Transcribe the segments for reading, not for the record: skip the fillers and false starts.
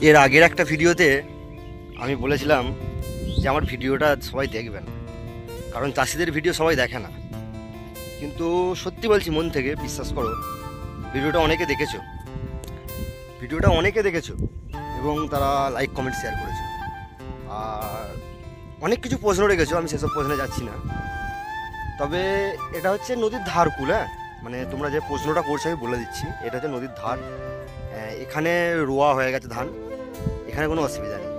এর আগের একটা ভিডিওতে আমি বলেছিলাম যে আমার ভিডিওটা সবাই দেখবে না, কারণ চাষিদের ভিডিও সবাই দেখে না। কিন্তু সত্যি বলছি, মন থেকে বিশ্বাস করো, ভিডিওটা অনেকে দেখেছো, এবং তারা লাইক কমেন্ট শেয়ার করেছো। আর অনেক কিছু প্রশ্ন রেখেছো, আমি সেসব প্রশ্নে যাচ্ছি না। তবে এটা হচ্ছে নদীর ধার কুল, হ্যাঁ, মানে তোমরা যে প্রশ্নটা করছো আমি বলে দিচ্ছি, এটা হচ্ছে নদীর ধার। এখানে রোয়া হয়ে গেছে ধান, এখানে কোনো অসুবিধা নেই।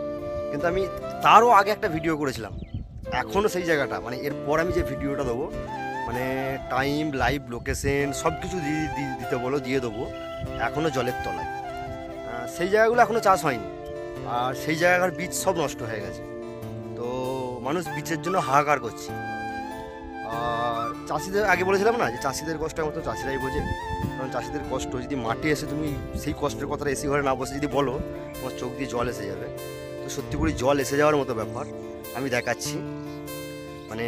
কিন্তু আমি তারও আগে একটা ভিডিও করেছিলাম, এখনও সেই জায়গাটা, মানে এরপর আমি যে ভিডিওটা দেবো, মানে টাইম, লাইভ লোকেশন সব কিছু দিতে বলো, দিয়ে দেবো। এখনও জলের তলায় সেই জায়গাগুলো এখনও চাষ হয়নি, আর সেই জায়গার বীজ সব নষ্ট হয়ে গেছে। তো মানুষ বীজের জন্য হাহাকার করছে। আর চাষিদের আগে বলেছিলাম না যে চাষিদের কষ্ট মতো চাষিরাই বোঝে, কারণ চাষিদের কষ্ট যদি মাঠে এসে তুমি সেই কষ্টের কথাটা এসি ঘরে না বসে যদি বলো, তোমার চোখ দিয়ে জল এসে যাবে। তো সত্যি করে জল এসে যাওয়ার মতো ব্যাপার আমি দেখাচ্ছি। মানে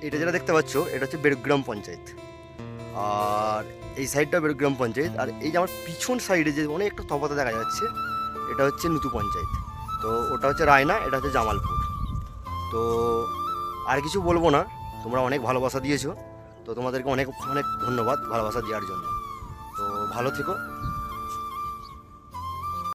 এটা যেটা দেখতে পাচ্ছ, এটা হচ্ছে বেরগ্রাম পঞ্চায়েত, আর এই সাইডটা বেরগ্রাম পঞ্চায়েত, আর এই যে আমার পিছন সাইডে যে অনেকটা তফাতে দেখা যাচ্ছে, এটা হচ্ছে নূতু পঞ্চায়েত। তো ওটা হচ্ছে রায়না, এটা হচ্ছে জামালপুর। তো আর কিছু বলবো না, তোমরা অনেক ভালোবাসা দিয়েছো, তো তোমাদেরকে অনেক অনেক ধন্যবাদ ভালোবাসা দেওয়ার জন্য। তো ভালো থেকো।